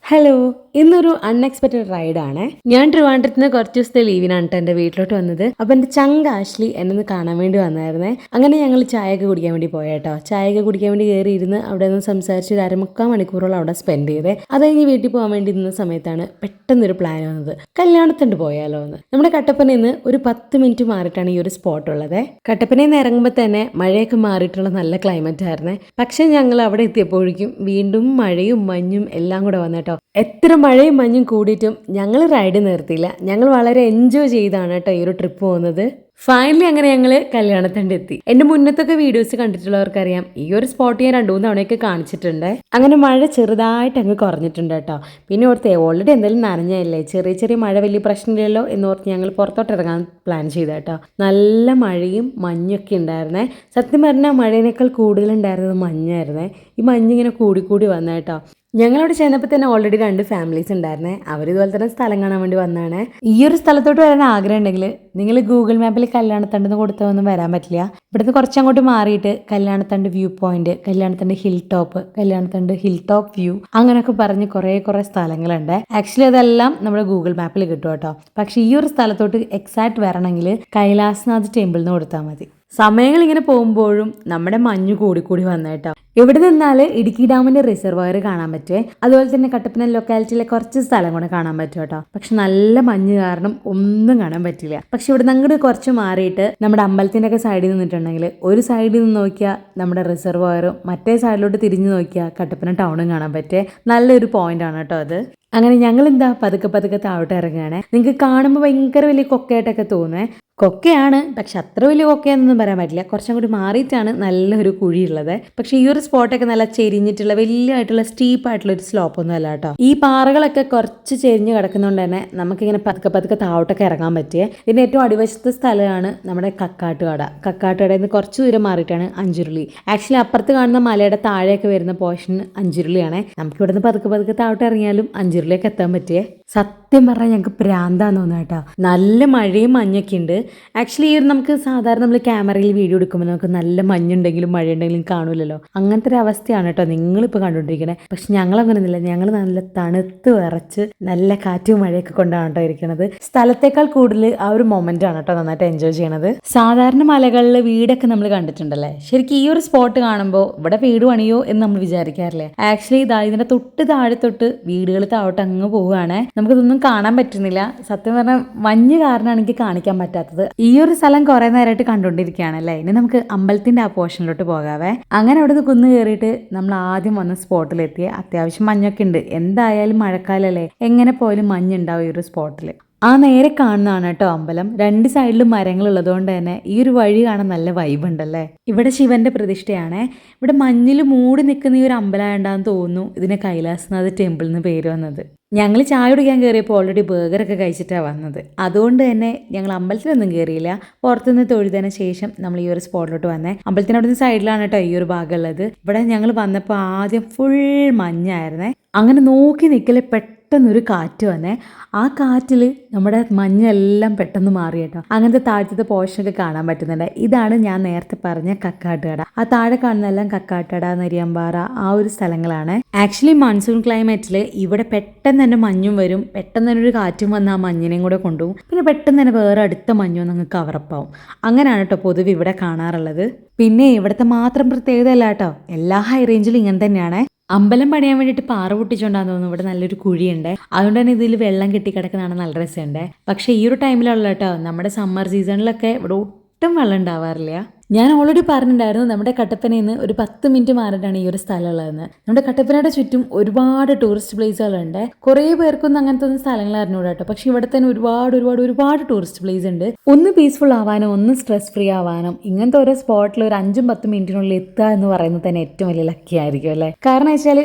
Hello, ഇന്നൊരു unexpected റൈഡാണ്. ഞാൻ ട്രിവാൻഡ്രത്ത് നിന്ന് കുറച്ച് ദിവസത്തെ ലീവിനാണ് എൻ്റെ വീട്ടിലോട്ട് വന്നത്. അപ്പം എൻ്റെ ചങ്ക ആഷ്ലി എന്നെ കാണാൻ വേണ്ടി വന്നായിരുന്നേ. അങ്ങനെ ഞങ്ങൾ ചായയൊക്കെ കുടിക്കാൻ വേണ്ടി പോയേട്ടോ. ചായയൊക്കെ കുടിക്കാൻ വേണ്ടി കയറി ഇരുന്ന് അവിടെ നിന്ന് സംസാരിച്ച് ഒരു അരമുക്കാൽ മണിക്കൂറോളം അവിടെ സ്പെൻഡ് ചെയ്തേ. അത് കഴിഞ്ഞ് വീട്ടിൽ പോകാൻ വേണ്ടി ഇരുന്ന സമയത്താണ് പെട്ടെന്നൊരു പ്ലാൻ വന്നത്, കല്യാണത്തിൻ്റെ പോയാലോ എന്ന്. നമ്മുടെ കട്ടപ്പനയിൽ നിന്ന് ഒരു 10 മിനിറ്റ് മാറിയിട്ടാണ് ഈ ഒരു സ്പോട്ട് ഉള്ളത്. കട്ടപ്പനയിൽ നിന്ന് ഇറങ്ങുമ്പോൾ തന്നെ മഴയൊക്കെ മാറിയിട്ടുള്ള നല്ല ക്ലൈമറ്റ് ആയിരുന്നേ. പക്ഷേ ഞങ്ങൾ അവിടെ എത്തിയപ്പോഴേക്കും വീണ്ടും മഴയും മഞ്ഞും എല്ലാം കൂടെ വന്നേട്ടോ. എത്ര മഴയും മഞ്ഞും കൂടിയിട്ടും ഞങ്ങൾ റൈഡ് നിർത്തിയില്ല. ഞങ്ങൾ വളരെ എൻജോയ് ചെയ്താണ് കേട്ടോ ഈ ഒരു ട്രിപ്പ് പോകുന്നത്. ഫൈനലി അങ്ങനെ ഞങ്ങൾ കല്യാണത്തിൻ്റെ എത്തി. എൻ്റെ മുന്നത്തൊക്കെ വീഡിയോസ് കണ്ടിട്ടുള്ളവർക്കറിയാം, ഈ ഒരു സ്പോട്ട് ഞാൻ 2-3 തവണയൊക്കെ കാണിച്ചിട്ടുണ്ട്. അങ്ങനെ മഴ ചെറുതായിട്ട് അങ്ങ് കുറഞ്ഞിട്ടുണ്ട് കേട്ടോ. പിന്നെ ഓർത്തേ ഓൾറെഡി എന്തെങ്കിലും നനഞ്ഞല്ലേ, ചെറിയ ചെറിയ മഴ വലിയ പ്രശ്നമില്ലല്ലോ എന്നോർത്ത് ഞങ്ങൾ പുറത്തോട്ട് ഇറങ്ങാൻ പ്ലാൻ ചെയ്ത കേട്ടോ. നല്ല മഴയും മഞ്ഞൊക്കെ ഉണ്ടായിരുന്നേ. സത്യം പറഞ്ഞാൽ മഴയേക്കാൾ കൂടുതലുണ്ടായിരുന്നത് മഞ്ഞായിരുന്നേ. ഈ മഞ്ഞിങ്ങനെ കൂടി വന്ന കേട്ടോ. ഞങ്ങളവിടെ ചെന്നപ്പോൾ തന്നെ ഓൾറെഡി 2 ഫാമിലീസ് ഉണ്ടായിരുന്നേ. അവരിതുപോലെ തന്നെ സ്ഥലം കാണാൻ വേണ്ടി വന്നതാണ്. ഈ ഒരു സ്ഥലത്തോട്ട് വരാൻ ആഗ്രഹം ഉണ്ടെങ്കിൽ നിങ്ങൾ ഗൂഗിൾ മാപ്പിൽ കല്യാണത്തണ്ടെന്ന് കൊടുത്തൊന്നും വരാൻ പറ്റില്ല. ഇവിടുന്ന് കുറച്ചങ്ങോട്ട് മാറിയിട്ട് Kalyanathandu view point, Kalyanathandu hill top view അങ്ങനെയൊക്കെ പറഞ്ഞ് കുറേ സ്ഥലങ്ങളുണ്ട്. ആക്ച്വലി അതെല്ലാം നമ്മുടെ ഗൂഗിൾ മാപ്പിൽ കിട്ടും കേട്ടോ. പക്ഷെ ഈ ഒരു സ്ഥലത്തോട്ട് എക്സാക്ട് വരണമെങ്കിൽ കൈലാസ്നാഥ് ടെമ്പിളിന് കൊടുത്താൽ മതി. സമയങ്ങൾ ഇങ്ങനെ പോകുമ്പോഴും നമ്മുടെ മഞ്ഞ് കൂടി വന്നേട്ടോ. ഇവിടെ നിന്നാൽ ഇടുക്കി ഡാമിന്റെ റിസർവോയർ കാണാൻ പറ്റുമേ. അതുപോലെ തന്നെ കട്ടപ്പന ലൊക്കാലിറ്റിയിലെ കുറച്ച് സ്ഥലം കൂടെ കാണാൻ പറ്റും കേട്ടോ. പക്ഷെ നല്ല മഞ്ഞ് കാരണം ഒന്നും കാണാൻ പറ്റില്ല. പക്ഷെ ഇവിടെ അങ്ങോട്ട് കുറച്ച് മാറിയിട്ട് നമ്മുടെ അമ്പലത്തിന്റെ ഒക്കെ സൈഡിൽ നിന്നിട്ടുണ്ടെങ്കിൽ ഒരു സൈഡിൽ നിന്ന് നോക്കിയാൽ നമ്മുടെ റിസർവോയറും മറ്റേ സൈഡിലോട്ട് തിരിഞ്ഞു നോക്കിയാൽ കട്ടപ്പന ടൗണും കാണാൻ പറ്റേ. നല്ലൊരു പോയിന്റ് ആണ് കേട്ടോ അത്. അങ്ങനെ ഞങ്ങൾ എന്താ പതുക്കെ താഴോട്ട് ഇറങ്ങുകയാണ്. നിങ്ങൾക്ക് കാണുമ്പോൾ ഭയങ്കര വലിയ കൊക്കയായിട്ടൊക്കെ തോന്നുവേ. കൊക്കയാണ്, പക്ഷെ അത്ര വലിയ കൊക്കയാണെന്നൊന്നും പറയാൻ പറ്റില്ല. കുറച്ചും കൂടി മാറിയിട്ടാണ് നല്ലൊരു കുഴിയുള്ളത്. പക്ഷെ ഈ ഒരു സ്പോട്ടൊക്കെ നല്ല ചെരിഞ്ഞിട്ടുള്ള വലിയതായിട്ടുള്ള സ്റ്റീപ്പായിട്ടുള്ള ഒരു സ്ലോപ്പൊന്നും അല്ല കേട്ടോ. ഈ പാറകളൊക്കെ കുറച്ച് ചെരിഞ്ഞ് കിടക്കുന്നതുകൊണ്ട് തന്നെ നമുക്കിങ്ങനെ പതുക്കെ താഴോട്ടൊക്കെ ഇറങ്ങാൻ പറ്റിയേ. ഇതിന് ഏറ്റവും അടിവശത്തെ സ്ഥലമാണ് നമ്മുടെ കക്കാട്ടുകടയിൽ നിന്ന് കുറച്ച് ദൂരം മാറിയിട്ടാണ് അഞ്ചുരുളി. ആക്ച്വലി അപ്പുറത്ത് കാണുന്ന മലയുടെ താഴെയൊക്കെ വരുന്ന പോർഷൻ അഞ്ചുരുളിയാണ്. നമുക്ക് ഇവിടുന്ന് പതുക്കെ താഴോട്ട് ഇറങ്ങിയാലും അഞ്ചുരുളിയൊക്കെ എത്താൻ പറ്റിയേ. സത്യം പറഞ്ഞാൽ ഞങ്ങൾക്ക് പ്രാന്താന്ന് തോന്നുന്നു കേട്ടോ. നല്ല മഴയും മഞ്ഞൊക്കെ ഉണ്ട്. ആക്ച്വലി ഈ നമുക്ക് സാധാരണ നമ്മൾ ക്യാമറയിൽ വീഡിയോ എടുക്കുമ്പോൾ നമുക്ക് നല്ല മഞ്ഞുണ്ടെങ്കിലും മഴയുണ്ടെങ്കിലും കാണൂലല്ലോ. അങ്ങനത്തെ ഒരു അവസ്ഥയാണ് കേട്ടോ നിങ്ങളിപ്പോൾ കണ്ടുകൊണ്ടിരിക്കണേ. പക്ഷെ ഞങ്ങൾ അങ്ങനെയൊന്നുമില്ല. ഞങ്ങൾ നല്ല തണുത്ത് വിറച്ച് നല്ല കാറ്റും മഴയൊക്കെ കൊണ്ടാണ് കേട്ടോ ഇരിക്കണത്. സ്ഥലത്തേക്കാൾ കൂടുതൽ ആ ഒരു മൊമെന്റ് ആണ് കേട്ടോ നന്നായിട്ട് എൻജോയ് ചെയ്യണത്. സാധാരണ മലകളിൽ വീടൊക്കെ നമ്മൾ കണ്ടിട്ടുണ്ടല്ലേ. ശരിക്കും ഈ ഒരു സ്പോട്ട് കാണുമ്പോൾ ഇവിടെ വീട് പണിയോ എന്ന് നമ്മൾ വിചാരിക്കാറില്ലേ. ആക്ച്വലി ഇതിന്റെ താഴെ തൊട്ട് വീടുകൾ താഴോട്ട് അങ്ങ് പോവുകയാണ്. നമുക്കിതൊന്നും കാണാൻ പറ്റുന്നില്ല. സത്യം പറഞ്ഞാൽ മഞ്ഞ് കാരണമാണ് എനിക്ക് കാണിക്കാൻ പറ്റാത്തത്. ഈ ഒരു സ്ഥലം കുറെ നേരമായിട്ട് കണ്ടുകൊണ്ടിരിക്കുകയാണല്ലേ. ഇനി നമുക്ക് അമ്പലത്തിന്റെ ആ പോർഷനിലോട്ട് പോകാവേ. അങ്ങനെ അവിടെ നിന്ന് കുന്ന് കയറിയിട്ട് നമ്മൾ ആദ്യം വന്ന സ്പോട്ടിലെത്തിയ അത്യാവശ്യം മഞ്ഞൊക്കെ ഉണ്ട്. എന്തായാലും മഴക്കാലല്ലേ, എങ്ങനെ പോയാലും മഞ്ഞുണ്ടാവും ഈ ഒരു സ്പോട്ടിൽ. ആ നേരെ കാണുന്നതാണ് കേട്ടോ അമ്പലം. 2 സൈഡിലും മരങ്ങൾ ഉള്ളതുകൊണ്ട് തന്നെ ഈ ഒരു വഴി കാണാൻ നല്ല വൈബ് ഉണ്ടല്ലേ. ഇവിടെ ശിവന്റെ പ്രതിഷ്ഠയാണ്. ഇവിടെ മഞ്ഞിൽ മൂടി നിൽക്കുന്ന ഈ ഒരു അമ്പലമാണ്ടാന്ന് തോന്നുന്നു ഇതിന് കൈലാസ്നാഥ് ടെമ്പിൾ എന്ന് പേര് വന്നത്. ഞങ്ങൾ ചായ കുടിക്കാൻ കയറിയപ്പോൾ ഓൾറെഡി ബർഗറൊക്കെ കഴിച്ചിട്ടാണ് വന്നത്. അതുകൊണ്ട് തന്നെ ഞങ്ങൾ അമ്പലത്തിലൊന്നും കയറിയില്ല. പുറത്തുനിന്ന് തൊഴുതിന് ശേഷം നമ്മൾ ഈ ഒരു സ്പോട്ടിലോട്ട് വന്നേ. അമ്പലത്തിന് അവിടെ നിന്ന് സൈഡിലാണ് കേട്ടോ ഈ ഒരു ഭാഗം ഉള്ളത്. ഇവിടെ ഞങ്ങൾ വന്നപ്പോൾ ആദ്യം ഫുൾ മഞ്ഞായിരുന്നേ. അങ്ങനെ നോക്കി നിൽക്കലേ പെട്ടെന്നൊരു കാറ്റ് വന്നേ. ആ കാറ്റിൽ നമ്മുടെ മഞ്ഞെല്ലാം പെട്ടെന്ന് മാറി കേട്ടോ. അങ്ങനത്തെ താഴത്തെ പോർഷനൊക്കെ കാണാൻ പറ്റുന്നുണ്ട്. ഇതാണ് ഞാൻ നേരത്തെ പറഞ്ഞ കക്കാട്ടുകട. ആ താഴെ കാണുന്നതെല്ലാം കക്കാട്ടുകട, നെരിയമ്പാറ ആ ഒരു സ്ഥലങ്ങളാണ്. ആക്ച്വലി മൺസൂൺ ക്ലൈമറ്റിൽ ഇവിടെ പെട്ടെന്ന് തന്നെ മഞ്ഞും വരും. പെട്ടെന്ന് തന്നെ ഒരു കാറ്റും വന്ന് ആ മഞ്ഞിനെയും കൂടെ കൊണ്ടുപോകും. പിന്നെ പെട്ടെന്ന് തന്നെ വേറെ അടുത്ത മഞ്ഞും അങ്ങ് കവറപ്പാവും. അങ്ങനെയാണ് കേട്ടോ പൊതുവെ ഇവിടെ കാണാറുള്ളത്. പിന്നെ ഇവിടുത്തെ മാത്രം പ്രത്യേകത അല്ല കേട്ടോ, എല്ലാ ഹൈ റേഞ്ചിലും ഇങ്ങനെ തന്നെയാണ്. അമ്പലം പണിയാൻ വേണ്ടിയിട്ട് പാറ പൊട്ടിച്ചോണ്ടാന്ന് തോന്നുന്നു ഇവിടെ നല്ലൊരു കുഴിയുണ്ട്. അതുകൊണ്ട് തന്നെ ഇതിൽ വെള്ളം കെട്ടിക്കിടക്കുന്നതാണ് നല്ല രസമുണ്ട്. പക്ഷേ ഈ ഒരു ടൈമിലുള്ള കേട്ടോ, നമ്മുടെ സമ്മർ സീസണിലൊക്കെ ഇവിടെ ഒട്ടും വെള്ളം ഉണ്ടാവാറില്ല. ഞാൻ ഓൾറെഡി പറഞ്ഞിട്ടുണ്ടായിരുന്നു നമ്മുടെ കട്ടപ്പനയിൽ നിന്ന് ഒരു 10 മിനിറ്റ് മാറിയിട്ടാണ് ഈ ഒരു സ്ഥലം ഉള്ളതെന്ന്. നമ്മുടെ കട്ടപ്പനയുടെ ചുറ്റും ഒരുപാട് ടൂറിസ്റ്റ് പ്ലേസുകളുണ്ട്. കുറേ പേർക്കൊന്നും അങ്ങനത്തെ ഒന്നും സ്ഥലങ്ങൾ അറിഞ്ഞൂടാ കേട്ടോ. പക്ഷെ ഇവിടെ തന്നെ ഒരുപാട് ടൂറിസ്റ്റ് പ്ലേസ് ഉണ്ട്. ഒന്ന് പീസ്ഫുൾ ആവാനും ഒന്ന് സ്ട്രെസ് ഫ്രീ ആവാനും ഇങ്ങനത്തെ ഓരോ സ്പോട്ടിൽ ഒരു 5-10 മിനിറ്റിനുള്ളിൽ എത്തുക എന്ന് പറയുന്നത് തന്നെ ഏറ്റവും വലിയ ലക്കി ആയിരിക്കും അല്ലേ. കാരണം വെച്ചാൽ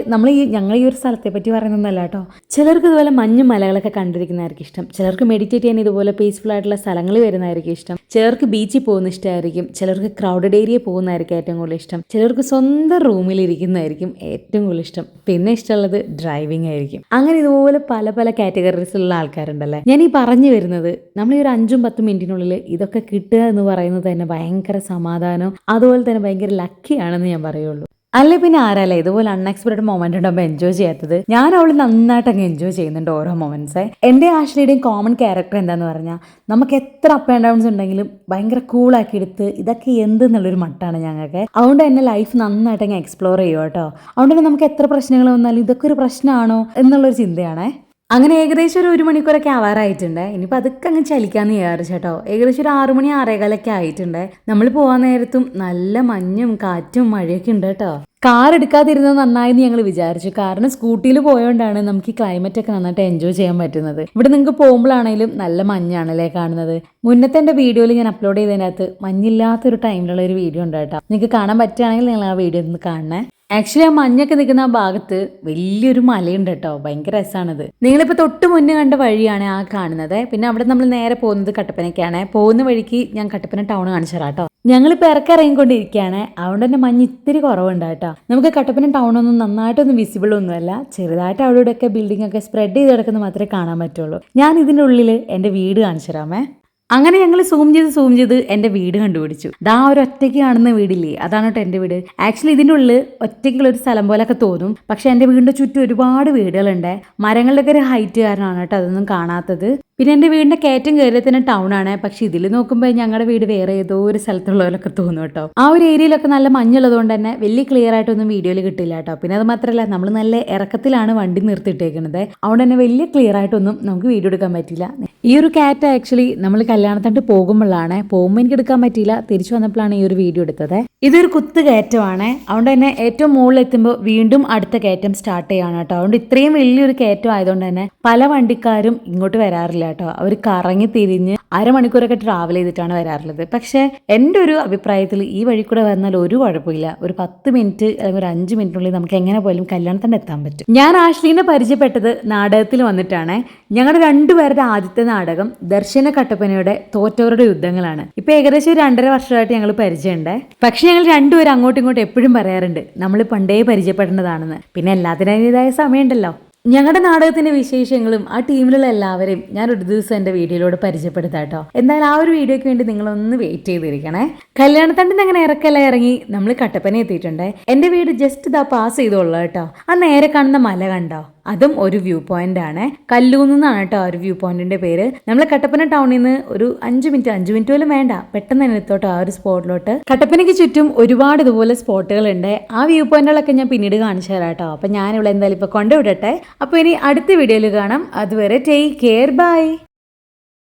ഞങ്ങൾ ഈ ഒരു സ്ഥലത്തെ പറ്റി പറയുന്നതല്ല കേട്ടോ. ചിലർക്ക് ഇതുപോലെ മഞ്ഞ് മലകളൊക്കെ കണ്ടിരിക്കുന്നതായിരിക്കും ഇഷ്ടം. ചിലർക്ക് മെഡിറ്റേറ്റ് ചെയ്യാൻ ഇതുപോലെ പീസ്ഫുൾ ആയിട്ടുള്ള സ്ഥലങ്ങളിൽ വരുന്നതായിരിക്കും ഇഷ്ടം. ചിലർക്ക് ബീച്ചിൽ പോകുന്ന ഇഷ്ടമായിരിക്കും. ചിലർക്ക് ക്രൗഡഡ് ഏരിയ പോകുന്നതായിരിക്കും ഏറ്റവും കൂടുതൽ ഇഷ്ടം. ചിലർക്ക് സ്വന്തം റൂമിൽ ഇരിക്കുന്നതായിരിക്കും ഏറ്റവും കൂടുതൽ ഇഷ്ടം. പിന്നെ ഇഷ്ടമുള്ളത് ഡ്രൈവിംഗ് ആയിരിക്കും. അങ്ങനെ ഇതുപോലെ പല കാറ്റഗറീസിലുള്ള ആൾക്കാരുണ്ടല്ലേ. ഞാൻ ഈ പറഞ്ഞു വരുന്നത് നമ്മൾ ഈ ഒരു 5-10 മിനിറ്റിനുള്ളിൽ ഇതൊക്കെ കിട്ടുക എന്ന് പറയുന്നത് തന്നെ ഭയങ്കര സമാധാനം, അതുപോലെ തന്നെ ഭയങ്കര ലക്കിയാണെന്ന് ഞാൻ പറയുള്ളൂ. അല്ലെ പിന്നെ ആരല്ലേ ഇതുപോലെ അൺഎക്സ്പെക്ടഡ് മൊമെന്റ് ഉണ്ടാകുമ്പോൾ എൻജോയ് ചെയ്യാത്തത്. ഞാൻ അവൾ നന്നായിട്ട് അങ്ങ് എൻജോയ് ചെയ്യുന്നുണ്ട് ഓരോ മൊമെന്റ്സ്. എൻ്റെ ആഷ്ലിയുടെയും കോമൺ ക്യാരക്ടർ എന്താന്ന് പറഞ്ഞാൽ നമുക്ക് എത്ര അപ്പ് ആൻഡ് ഡൗൺസ് ഉണ്ടെങ്കിലും ഭയങ്കര കൂളാക്കി എടുത്ത് ഇതൊക്കെ എന്തെന്നുള്ളൊരു മട്ടാണ് ഞങ്ങൾക്ക്. അതുകൊണ്ട് തന്നെ ലൈഫ് നന്നായിട്ട് അങ്ങ് എക്സ്പ്ലോർ ചെയ്യുക കേട്ടോ. അതുകൊണ്ട് തന്നെ നമുക്ക് എത്ര പ്രശ്നങ്ങൾ വന്നാലും ഇതൊക്കെ ഒരു പ്രശ്നമാണോ എന്നുള്ളൊരു ചിന്തയാണേ. അങ്ങനെ ഏകദേശം ഒരു മണിക്കൂറൊക്കെ ആവാറായിട്ടുണ്ട്. ഇനിയിപ്പോൾ അതൊക്കെ അങ്ങ് ചലിക്കാമെന്ന് വിചാരിച്ചു കേട്ടോ. ഏകദേശം ഒരു 6 മണി 6:15 ആയിട്ടുണ്ട്. നമ്മൾ പോകാൻ നേരത്തും നല്ല മഞ്ഞും കാറ്റും മഴയൊക്കെ ഉണ്ട് കേട്ടോ. കാർ എടുക്കാതിരുന്നത് നന്നായെന്ന് ഞങ്ങൾ വിചാരിച്ചു. കാരണം സ്കൂട്ടിയിൽ പോയോണ്ടാണ് നമുക്ക് ഈ ക്ലൈമറ്റ് ഒക്കെ നന്നായിട്ട് എൻജോയ് ചെയ്യാൻ പറ്റുന്നത്. ഇവിടെ നിങ്ങൾക്ക് പോകുമ്പോഴാണെങ്കിലും നല്ല മഞ്ഞാണല്ലേ കാണുന്നത്. മുന്നത്തെ എൻ്റെ വീഡിയോയിൽ ഞാൻ അപ്ലോഡ് ചെയ്തതിനകത്ത് മഞ്ഞില്ലാത്തൊരു ടൈമിലുള്ള ഒരു വീഡിയോ ഉണ്ട് കേട്ടോ. നിങ്ങൾക്ക് കാണാൻ പറ്റുകയാണെങ്കിൽ നിങ്ങൾ ആ വീഡിയോ ഒന്ന് കാണണേ. ആക്ച്വലി ആ മഞ്ഞൊക്കെ നിൽക്കുന്ന ആ ഭാഗത്ത് വലിയൊരു മലയുണ്ട് കേട്ടോ. ഭയങ്കര രസമാണത്. നിങ്ങളിപ്പോൾ തൊട്ട് മുന്നേ കണ്ട വഴിയാണ് ആ കാണുന്നത്. പിന്നെ അവിടെ നമ്മൾ നേരെ പോകുന്നത് കട്ടപ്പനയ്ക്കാണ്. പോകുന്ന വഴിക്ക് ഞാൻ കട്ടപ്പന ടൗൺ കാണിച്ചു തരാം കേട്ടോ. ഞങ്ങളിപ്പോൾ ഇറങ്ങിക്കൊണ്ടിരിക്കുകയാണ്. അതുകൊണ്ട് തന്നെ മഞ്ഞ് ഇത്തിരി കുറവുണ്ട് കേട്ടോ. നമുക്ക് കട്ടപ്പന ടൗണൊന്നും നന്നായിട്ടൊന്നും വിസിബിൾ ഒന്നുമല്ല. ചെറുതായിട്ട് അവിടെ ഇവിടെയൊക്കെ ബിൽഡിംഗ് ഒക്കെ സ്പ്രെഡ് ചെയ്ത് കിടക്കുന്നത് മാത്രമേ കാണാൻ പറ്റുള്ളൂ. ഞാൻ ഇതിൻ്റെ ഉള്ളിൽ എൻ്റെ വീട് കാണിച്ചു തരാമേ. അങ്ങനെ ഞങ്ങൾ സൂം ചെയ്ത് എൻ്റെ വീട് കണ്ടുപിടിച്ചു. ദാ ഒരു ഒറ്റയ്ക്ക് കാണുന്ന വീടില്ലേ, അതാണ് കേട്ടോ എൻ്റെ വീട്. ആക്ച്വലി ഇതിൻ്റെ ഉള്ളിൽ ഒറ്റയ്ക്കുള്ള ഒരു സ്ഥലം പോലെയൊക്കെ തോന്നും. പക്ഷെ എൻ്റെ വീടിൻ്റെ ചുറ്റും ഒരുപാട് വീടുകളുണ്ട്. മരങ്ങളുടെയൊക്കെ ഒരു ഹൈറ്റ് കാരണമാണ് കേട്ടോ അതൊന്നും കാണാത്തത്. പിന്നെ എൻ്റെ വീടിൻ്റെ കയറ്റം കയറിയ തന്നെ ടൗൺ ആണ്. പക്ഷെ ഇതിൽ നോക്കുമ്പോൾ ഞങ്ങളുടെ വീട് വേറെ ഏതോ ഒരു സ്ഥലത്തുള്ളവരൊക്കെ തോന്നും കേട്ടോ. ആ ഒരു ഏരിയയിലൊക്കെ നല്ല മഞ്ഞുള്ളത് കൊണ്ട് തന്നെ വലിയ ക്ലിയർ ആയിട്ടൊന്നും വീഡിയോയിൽ കിട്ടില്ല കേട്ടോ. പിന്നെ അത് മാത്രമല്ല നമ്മൾ നല്ല ഇറക്കത്തിലാണ് വണ്ടി നിർത്തിയിട്ടേക്കുന്നത്. അതുകൊണ്ട് തന്നെ വലിയ ക്ലിയർ ആയിട്ടൊന്നും നമുക്ക് വീഡിയോ എടുക്കാൻ പറ്റില്ല. ഈ ഒരു കാറ്റ് ആക്ച്വലി നമ്മൾ കല്യാണത്തിട്ട് പോകുമ്പോഴാണ്. പോകുമ്പോൾ എനിക്ക് എടുക്കാൻ പറ്റിയില്ല. തിരിച്ചു വന്നപ്പോഴാണ് ഈ ഒരു വീഡിയോ എടുത്തത്. ഇതൊരു കുത്ത് കയറ്റമാണ്. അതുകൊണ്ട് തന്നെ ഏറ്റവും മുകളിൽ എത്തുമ്പോൾ വീണ്ടും അടുത്ത കയറ്റം സ്റ്റാർട്ട് ചെയ്യാണ് കേട്ടോ. അതുകൊണ്ട് ഇത്രയും വലിയൊരു കയറ്റം ആയതുകൊണ്ട് തന്നെ പല വണ്ടിക്കാരും ഇങ്ങോട്ട് വരാറില്ല കേട്ടോ. അവർ കറങ്ങി തിരിഞ്ഞ് അരമണിക്കൂറൊക്കെ ട്രാവൽ ചെയ്തിട്ടാണ് വരാറുള്ളത്. പക്ഷേ എൻ്റെ ഒരു അഭിപ്രായത്തിൽ ഈ വഴി കൂടെ വന്നാൽ ഒരു കുഴപ്പമില്ല. ഒരു 10 മിനിറ്റ് അല്ലെങ്കിൽ ഒരു 5 മിനിറ്റിനുള്ളിൽ നമുക്ക് എങ്ങനെ പോലും കല്യാണത്തിന് എത്താൻ പറ്റും. ഞാൻ ആഷ്ലീനെ പരിചയപ്പെട്ടത് നാടകത്തിൽ വന്നിട്ടാണ്. ഞങ്ങളുടെ രണ്ടുപേരുടെ ആദ്യത്തെ നാടകം ദർശന കട്ടപ്പനയുടെ തോറ്റവരുടെ യുദ്ധങ്ങളാണ്. ഇപ്പൊ ഏകദേശം 2.5 വർഷമായിട്ട് ഞങ്ങൾ പരിചയമുണ്ട്. പക്ഷെ ഞങ്ങൾ രണ്ടുപേരും അങ്ങോട്ടും ഇങ്ങോട്ടും എപ്പോഴും പറയാറുണ്ട് നമ്മൾ പണ്ടേ പരിചയപ്പെടേണ്ടതാണെന്ന്. പിന്നെ എല്ലാത്തിനേതായ സമയമുണ്ടല്ലോ. ഞങ്ങളുടെ നാടകത്തിന്റെ വിശേഷങ്ങളും ആ ടീമിലുള്ള എല്ലാവരെയും ഞാൻ ഒരു ദിവസം എൻ്റെ വീഡിയോയിലൂടെ പരിചയപ്പെടുത്താം കേട്ടോ. എന്തായാലും ആ ഒരു വീഡിയോയ്ക്ക് വേണ്ടി നിങ്ങളൊന്ന് വെയിറ്റ് ചെയ്തിരിക്കണേ. കല്യാണത്തണ്ടിന് അങ്ങനെ ഇറക്കെല്ലാം ഇറങ്ങി നമ്മൾ കട്ടപ്പന എത്തിയിട്ടുണ്ട്. എൻ്റെ വീട് ജസ്റ്റ് ഇതാ പാസ് ചെയ്തോളൂ കേട്ടോ. ആ നേരെ കാണുന്ന മല കണ്ടോ, അതും ഒരു വ്യൂ പോയിന്റ് ആണ്. കല്ലൂന്നാണ് കേട്ടോ ആ ഒരു വ്യൂ പോയിന്റിന്റെ പേര്. നമ്മൾ കട്ടപ്പന ടൗണിൽ നിന്ന് ഒരു 5 മിനിറ്റ് പോലും വേണ്ട, പെട്ടെന്ന് തന്നെ എത്തോട്ടോ ആ ഒരു സ്പോട്ടിലോട്ട്. കട്ടപ്പനയ്ക്ക് ചുറ്റും ഒരുപാട് ഇതുപോലെ സ്പോട്ടുകൾ ഉണ്ട്. ആ വ്യൂ പോയിന്റുകളൊക്കെ ഞാൻ പിന്നീട് കാണിച്ചു തരാം കേട്ടോ. അപ്പൊ ഞാൻ ഇവിടെ എന്തായാലും ഇപ്പൊ കൊണ്ടുവിടട്ടെ. അപ്പൊ ഇനി അടുത്ത വീഡിയോയിൽ കാണാം. അതുവരെ ടേക്ക് കെയർ, ബൈ.